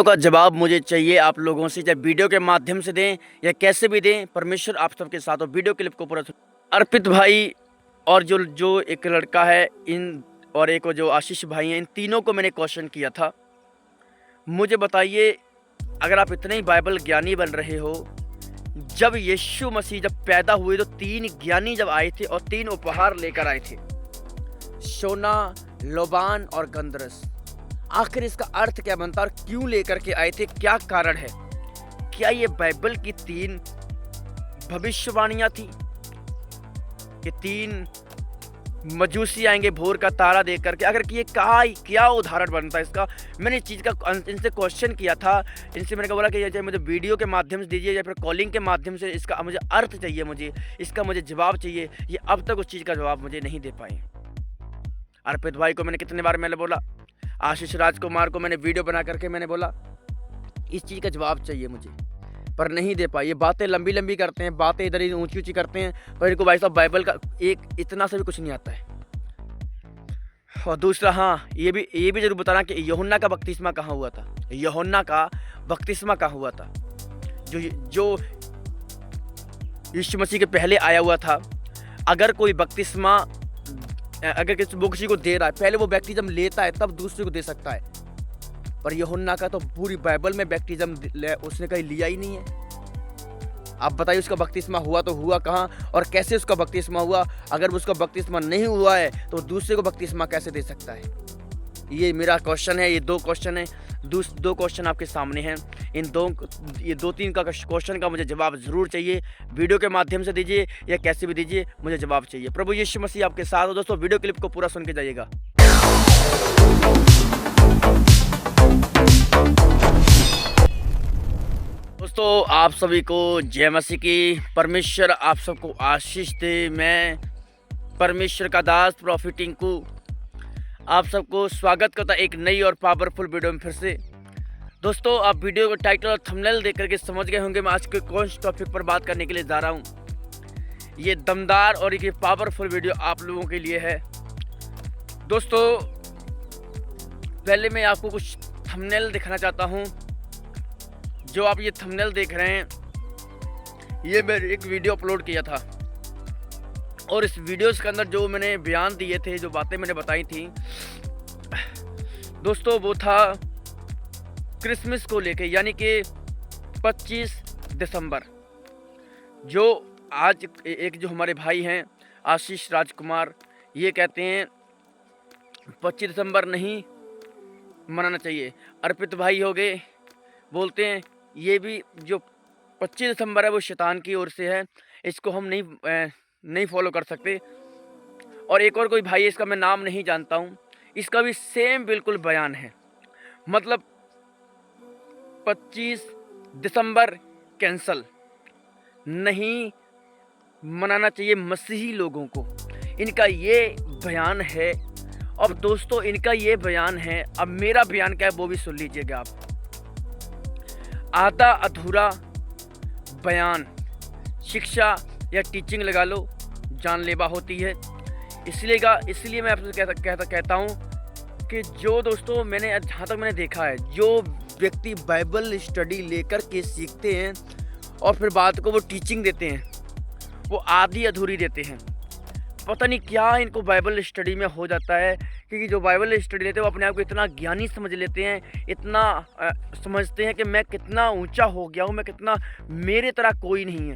का जवाब मुझे चाहिए आप लोगों से, चाहे वीडियो के माध्यम से दें या कैसे भी दें। परमेश्वर आप सबके साथ हो। वीडियो क्लिप को पूरा अर्पित भाई और जो जो एक लड़का है इन और एक जो आशीष भाई हैं, इन तीनों को मैंने क्वेश्चन किया था। मुझे बताइए, अगर आप इतने ही बाइबल ज्ञानी बन रहे हो, जब यीशु मसीह जब पैदा हुए तो 3 ज्ञानी जब आए थे और 3 उपहार लेकर आए थे, सोना, लोबान और गंधरस। आखिर इसका अर्थ क्या बनता और क्यों लेकर के आए थे, क्या कारण है? क्या ये बाइबल की 3 भविष्यवाणियां थी कि 3 मजूसी आएंगे भोर का तारा देख करके? अगर ये क्या उदाहरण बनता है इसका? मैंने इस चीज़ का इनसे क्वेश्चन किया था। इनसे मैंने बोला कि चाहे मुझे वीडियो के माध्यम से दीजिए या फिर कॉलिंग के माध्यम से, इसका मुझे अर्थ चाहिए, मुझे इसका मुझे जवाब चाहिए। ये अब तक उस चीज़ का जवाब मुझे नहीं दे पाए। अर्पित भाई को मैंने कितने बार मैंने बोला, आशीष राजकुमार को मैंने वीडियो बना करके मैंने बोला इस चीज़ का जवाब चाहिए मुझे, पर नहीं दे पाए। ये बातें लंबी लंबी करते हैं, बातें इधर ही ऊंची ऊंची करते हैं, पर इनको भाई साहब बाइबल का एक इतना सा भी कुछ नहीं आता है। और दूसरा, हाँ, ये भी जरूर बताना कि यूहन्ना का बपतिस्मा कहाँ हुआ था। यूहन्ना का बपतिस्मा कहाँ हुआ था? जो यीशु मसीह के पहले आया हुआ था। अगर कोई बपतिस्मा अगर किसी को दे रहा है, पहले वो बैप्टिज्म लेता है तब दूसरे को दे सकता है। पर यूहन्ना का तो पूरी बाइबल में बैप्टिज्म उसने कहीं लिया ही नहीं है। आप बताइए उसका बपतिस्मा हुआ तो हुआ कहाँ और कैसे उसका बपतिस्मा हुआ? अगर उसका बपतिस्मा नहीं हुआ है तो दूसरे को बपतिस्मा कैसे दे सकता है? ये मेरा क्वेश्चन है। ये 2 क्वेश्चन है, 2 क्वेश्चन आपके सामने हैं। इन 2-3 का क्वेश्चन का मुझे जवाब ज़रूर चाहिए। वीडियो के माध्यम से दीजिए या कैसे भी दीजिए, मुझे जवाब चाहिए। प्रभु यीशु मसीह आपके साथ हो। दोस्तों, वीडियो क्लिप को पूरा सुन के जाइएगा। दोस्तों, आप सभी को जय मसीह की। परमेश्वर आप सबको आशीष दे। मैं परमेश्वर का दास प्रॉफिट टिंकू आप सबको स्वागत करता एक नई और पावरफुल वीडियो में फिर से। दोस्तों, आप वीडियो को टाइटल और थंबनेल देख करके समझ गए होंगे मैं आज के कौन से टॉपिक पर बात करने के लिए जा रहा हूँ। ये दमदार और ये पावरफुल वीडियो आप लोगों के लिए है। दोस्तों, पहले मैं आपको कुछ थंबनेल दिखाना चाहता हूँ। जो आप ये थंबनेल देख रहे हैं, ये मैंने एक वीडियो अपलोड किया था और इस वीडियोस के अंदर जो मैंने बयान दिए थे, जो बातें मैंने बताई थी दोस्तों, वो था क्रिसमस को लेके, यानी कि 25 दिसंबर। जो आज एक जो हमारे भाई हैं आशीष राजकुमार, ये कहते हैं 25 दिसंबर नहीं मनाना चाहिए। अर्पित भाई हो गए, बोलते हैं ये भी जो 25 दिसंबर है वो शैतान की ओर से है, इसको हम नहीं फॉलो कर सकते। और एक और कोई भाई है, इसका मैं नाम नहीं जानता हूँ, इसका भी सेम बिल्कुल बयान है। मतलब 25 दिसंबर कैंसल, नहीं मनाना चाहिए मसीही लोगों को, इनका ये बयान है। अब दोस्तों, इनका ये बयान है, अब मेरा बयान क्या है वो भी सुन लीजिएगा आप। आधा अधूरा बयान, शिक्षा या टीचिंग लगा लो, जानलेवा होती है। इसलिए मैं आपसे कहता हूँ कि जो दोस्तों मैंने जहाँ तक मैंने देखा है, जो व्यक्ति बाइबल स्टडी लेकर के सीखते हैं और फिर बात को वो टीचिंग देते हैं, वो आधी अधूरी देते हैं। पता नहीं क्या इनको बाइबल स्टडी में हो जाता है, क्योंकि जो बाइबल स्टडी लेते हैं वो अपने आप को इतना ज्ञानी समझ लेते हैं, इतना समझते हैं कि मैं कितना ऊंचा हो गया हूँ, मैं कितना, मेरे तरह कोई नहीं है,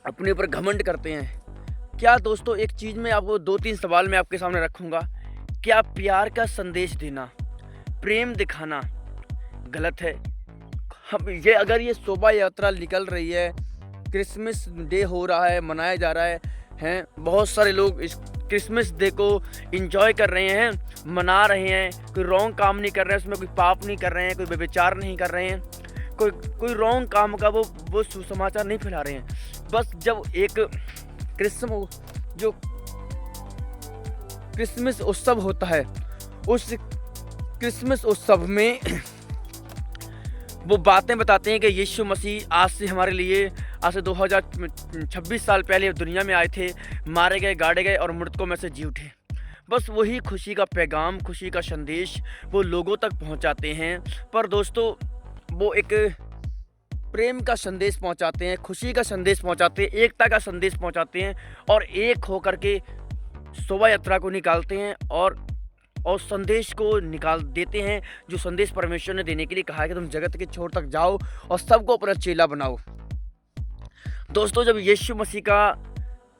अपने ऊपर घमंड करते हैं। क्या दोस्तों, एक चीज़ में आपको 2-3 सवाल मैं आपके सामने रखूँगा। क्या प्यार का संदेश देना, प्रेम दिखाना गलत है? हम अगर ये शोभा यात्रा निकल रही है, क्रिसमस डे हो रहा है, मनाया जा रहा है, बहुत सारे लोग इस क्रिसमस डे को एंजॉय कर रहे हैं, मना रहे हैं, कोई रॉन्ग काम नहीं कर रहे हैं, उसमें कोई पाप नहीं कर रहे हैं, कोई व्यभिचार नहीं कर रहे हैं, कोई रॉन्ग काम का वो सुसमाचार नहीं फैला रहे हैं। बस जब एक क्रिसमस उत्सव होता है, उस क्रिसमस उत्सव में वो बातें बताते हैं कि यीशु मसीह आज से 2026 साल पहले दुनिया में आए थे, मारे गए, गाड़े गए और मृतकों में से जी उठे। बस वही खुशी का पैगाम, खुशी का संदेश वो लोगों तक पहुंचाते हैं। पर दोस्तों वो एक प्रेम का संदेश पहुंचाते हैं, खुशी का संदेश पहुंचाते हैं, एकता का संदेश पहुंचाते हैं और एक होकर के शोभा यात्रा को निकालते हैं और संदेश को निकाल देते हैं, जो संदेश परमेश्वर ने देने के लिए कहा है कि तुम जगत के छोर तक जाओ और सबको अपना चेला बनाओ। दोस्तों जब यीशु मसीह का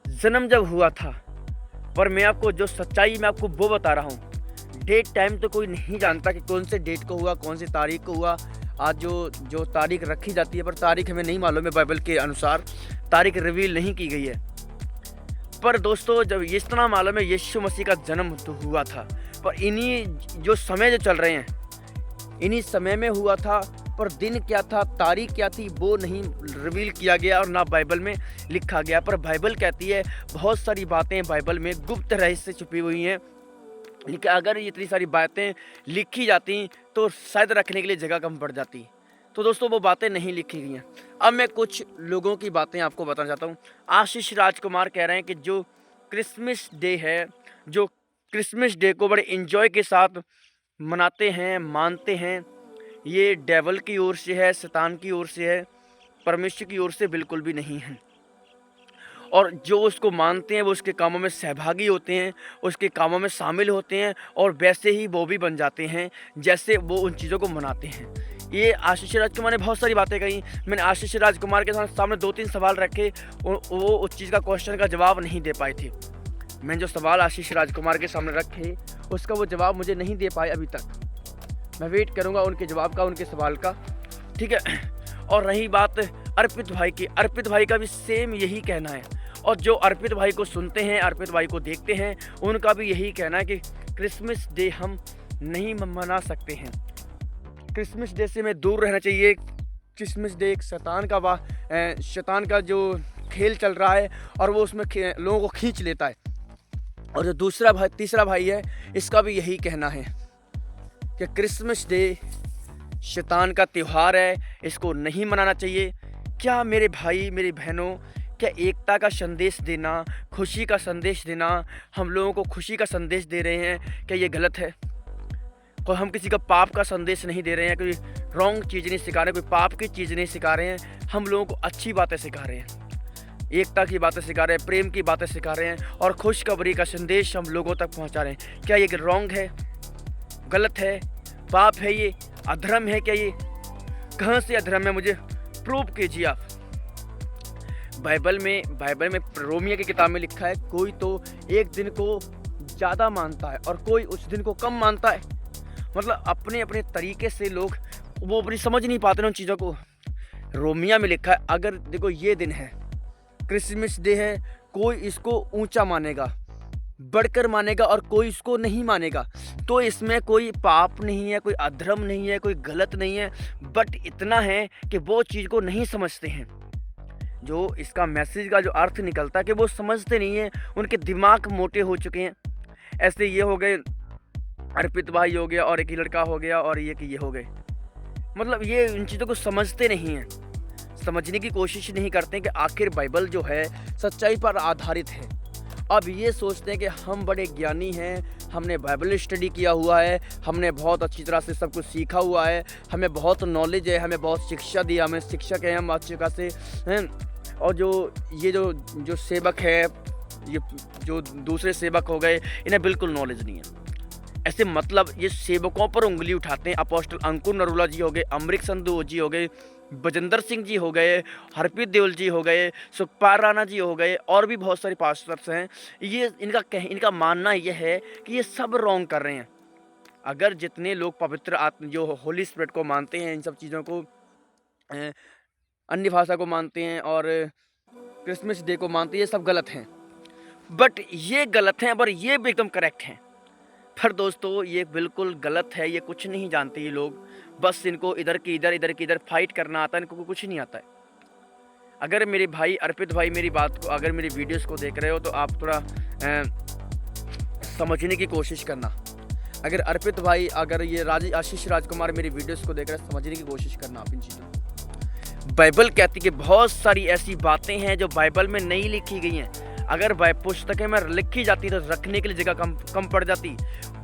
जन्म जब हुआ था, पर मैं आपको जो सच्चाई मैं आपको वो बता रहा हूँ। डेट टाइम तो कोई नहीं जानता कि कौन से डेट को हुआ, कौन सी तारीख को हुआ। आज जो तारीख रखी जाती है, पर तारीख हमें नहीं मालूम है, बाइबल के अनुसार तारीख रिवील नहीं की गई है। पर दोस्तों जब इतना मालूम है यीशु मसीह का जन्म तो हुआ था, पर इन्हीं जो समय जो चल रहे हैं इन्हीं समय में हुआ था, पर दिन क्या था, तारीख क्या थी, वो नहीं रिवील किया गया और ना बाइबल में लिखा गया। पर बाइबल कहती है बहुत सारी बातें बाइबल में गुप्त रहस्य छुपी हुई हैं, लेकिन अगर इतनी सारी बातें लिखी जाती तो शायद रखने के लिए जगह कम पड़ जाती। तो दोस्तों वो बातें नहीं लिखी गई हैं। अब मैं कुछ लोगों की बातें आपको बताना चाहता हूँ। आशीष राजकुमार कह रहे हैं कि जो क्रिसमस डे है, जो क्रिसमस डे को बड़े एंजॉय के साथ मनाते हैं, मानते हैं, ये डेवल की ओर से है, शैतान की ओर से है, परमेश्वर की ओर से बिल्कुल भी नहीं है। और जो उसको मानते हैं वो उसके कामों में सहभागी होते हैं, उसके कामों में शामिल होते हैं और वैसे ही वो भी बन जाते हैं जैसे वो उन चीज़ों को मनाते हैं। ये आशीष राजकुमार ने बहुत सारी बातें कही। मैंने आशीष राजकुमार के सामने 2-3 सवाल रखे, वो उस चीज़ का क्वेश्चन का जवाब नहीं दे पाए थे। मैंने जो सवाल आशीष राजकुमार के सामने रखे उसका वो जवाब मुझे नहीं दे पाए अभी तक। मैं वेट करूँगा उनके जवाब का, उनके सवाल का, ठीक है। और रही बात अर्पित भाई की, अर्पित भाई का भी सेम यही कहना है। और जो अर्पित भाई को सुनते हैं, अर्पित भाई को देखते हैं, उनका भी यही कहना है कि क्रिसमस डे हम नहीं मना सकते हैं। क्रिसमस डे से हमें दूर रहना चाहिए। क्रिसमस डे एक शैतान का जो खेल चल रहा है और वो उसमें लोगों को खींच लेता है। और जो तीसरा भाई है, इसका भी यही कहना है कि क्रिसमस डे शैतान का त्यौहार है, इसको नहीं मनाना चाहिए। क्या मेरे भाई मेरी बहनों, क्या एकता का संदेश देना, खुशी का संदेश देना, हम लोगों को खुशी का संदेश दे रहे हैं, क्या ये गलत है? कोई हम किसी का पाप का संदेश नहीं दे रहे हैं, कोई रॉन्ग चीज़ नहीं सिखा रहे, कोई पाप की चीज़ नहीं सिखा रहे हैं। हम लोगों को अच्छी बातें सिखा रहे हैं, एकता की बातें सिखा रहे हैं, प्रेम की बातें सिखा रहे हैं और खुशखबरी का संदेश हम लोगों तक पहुंचा रहे हैं। क्या ये रॉन्ग है, गलत है, पाप है, ये अधर्म है? क्या ये कहाँ से अधर्म है? मुझे प्रूव कीजिए आप। बाइबल में रोमियो की किताब में लिखा है, कोई तो एक दिन को ज़्यादा मानता है और कोई उस दिन को कम मानता है। मतलब अपने अपने तरीके से लोग वो अपनी समझ नहीं पाते उन चीज़ों को। रोमियो में लिखा है, अगर देखो ये दिन है, क्रिसमस डे है, कोई इसको ऊंचा मानेगा, बढ़कर मानेगा और कोई इसको नहीं मानेगा, तो इसमें कोई पाप नहीं है, कोई अधर्म नहीं है, कोई गलत नहीं है। बट इतना है कि वो चीज़ को नहीं समझते हैं, जो इसका मैसेज का जो अर्थ निकलता है कि वो समझते नहीं हैं, उनके दिमाग मोटे हो चुके हैं। ऐसे ये हो गए, अर्पित भाई हो गया और एक लड़का हो गया और ये हो गए। मतलब ये इन चीज़ों को समझते नहीं हैं, समझने की कोशिश नहीं करते हैं कि आखिर बाइबल जो है सच्चाई पर आधारित है। अब ये सोचते हैं कि हम बड़े ज्ञानी हैं, हमने बाइबल स्टडी किया हुआ है, हमने बहुत अच्छी तरह से सब कुछ सीखा हुआ है, हमें बहुत नॉलेज है, हमें बहुत शिक्षा दी, हमें शिक्षक हैं हम अच्छी तरह से हैं। और जो सेवक है, ये जो दूसरे सेवक हो गए, इन्हें बिल्कुल नॉलेज नहीं है। ऐसे मतलब ये सेवकों पर उंगली उठाते हैं। अपोस्टल अंकुर नरूला जी हो गए, अमरीक संधू जी हो गए, बजेंद्र सिंह जी हो गए, हरप्रीत देवल जी हो गए, सुखपाल राणा जी हो गए और भी बहुत सारे पास्टर्स हैं। ये इनका मानना यह है कि ये सब रॉन्ग कर रहे हैं। अगर जितने लोग पवित्र आत्मा जो होली स्पिरिट को मानते हैं, इन सब चीज़ों को, अन्य भाषा को मानते हैं और क्रिसमस डे को मानते हैं, ये सब गलत हैं। बट ये गलत हैं, पर ये भी एकदम करेक्ट हैं। पर दोस्तों ये बिल्कुल गलत है, ये कुछ नहीं जानते ये लोग। बस इनको इधर की इधर फाइट करना आता है, इनको कुछ नहीं आता है। अगर मेरे भाई अर्पित भाई मेरी बात को, अगर मेरी वीडियोस को देख रहे हो तो आप थोड़ा समझने की कोशिश करना। अगर अर्पित भाई, अगर ये आशीष राजकुमार मेरी वीडियोस को देख रहे हैं, समझने की कोशिश करना आप इन चीज़ों को। बाइबल कहती है कि बहुत सारी ऐसी बातें हैं जो बाइबल में नहीं लिखी गई हैं। अगर पुस्तकें में लिखी जाती तो रखने के लिए जगह कम पड़ जाती,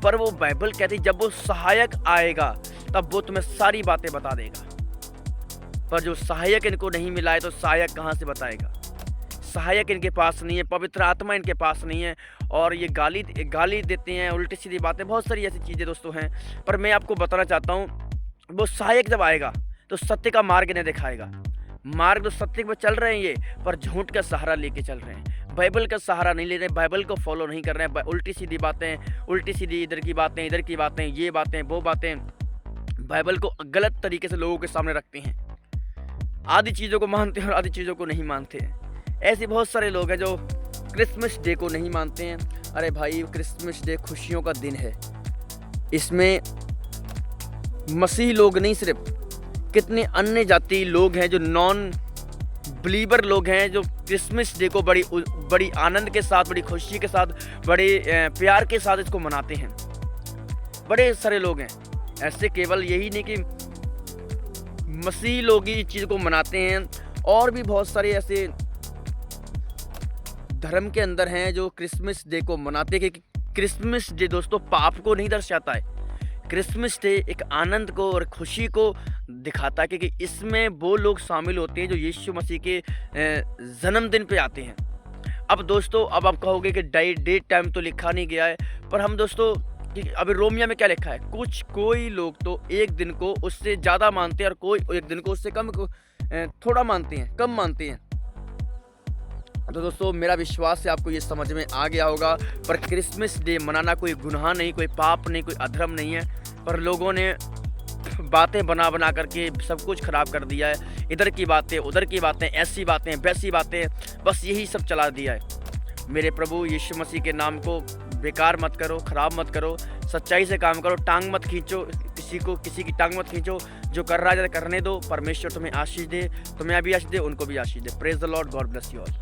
पर वो बाइबल कहती जब वो सहायक आएगा तब वो तुम्हें सारी बातें बता देगा। पर जो सहायक इनको नहीं मिला है तो सहायक कहाँ से बताएगा? सहायक इनके पास नहीं है, पवित्र आत्मा इनके पास नहीं है, और ये गाली देते हैं, उल्टी सीधी बातें, बहुत सारी ऐसी चीज़ें दोस्तों हैं। पर मैं आपको बताना चाहता हूँ, वो सहायक जब आएगा तो सत्य का मार्ग इन्हें दिखाएगा। मार्ग तो सत्य पर चल रहे हैं ये, पर झूठ का सहारा लेके चल रहे हैं, बाइबल का सहारा नहीं ले रहे, बाइबल को फॉलो नहीं कर रहे हैं, उल्टी सीधी बातें, उल्टी सीधी इधर की बातें, ये बातें वो बातें, बाइबल को गलत तरीके से लोगों के सामने रखते हैं। आधी चीज़ों को मानते हैं और आधी चीज़ों को नहीं मानते हैं। ऐसे बहुत सारे लोग हैं जो क्रिसमस डे को नहीं मानते हैं। अरे भाई, क्रिसमस डे खुशियों का दिन है, इसमें मसीह लोग नहीं, सिर्फ कितने अन्य जाति लोग हैं जो नॉन बिलीवर लोग हैं, जो क्रिसमस डे को बड़ी आनंद के साथ, बड़ी खुशी के साथ, बड़े प्यार के साथ इसको मनाते हैं। बड़े सारे लोग हैं ऐसे, केवल यही नहीं कि मसीह लोग ही इस चीज़ को मनाते हैं, और भी बहुत सारे ऐसे धर्म के अंदर हैं जो क्रिसमस डे को मनाते हैं। कि क्रिसमस डे दोस्तों पाप को नहीं दर्शाता है, क्रिसमस डे एक आनंद को और खुशी को दिखाता है, क्योंकि इसमें वो लोग शामिल होते हैं जो यीशु मसीह के जन्मदिन पे आते हैं। अब दोस्तों, अब आप कहोगे कि डेट टाइम तो लिखा नहीं गया है, पर हम दोस्तों अभी रोमिया में क्या लिखा है, कोई लोग तो एक दिन को उससे ज़्यादा मानते हैं और कोई एक दिन को उससे थोड़ा मानते हैं, कम मानते हैं। तो दोस्तों, मेरा विश्वास है आपको ये समझ में आ गया होगा। पर क्रिसमस डे मनाना कोई गुनाह नहीं, कोई पाप नहीं, कोई अधर्म नहीं है, पर लोगों ने बातें बना करके सब कुछ खराब कर दिया है। इधर की बातें, उधर की बातें, ऐसी बातें, वैसी बातें, बस यही सब चला दिया है। मेरे प्रभु यीशु मसीह के नाम को बेकार मत करो, खराब मत करो, सच्चाई से काम करो, टांग मत खींचो, किसी की टांग मत खींचो। जो कर रहा है करने दो, परमेश्वर तुम्हें आशीष दे, तुम्हें भी आशीष दे, उनको भी आशीष दे। Praise the lord, god bless you all.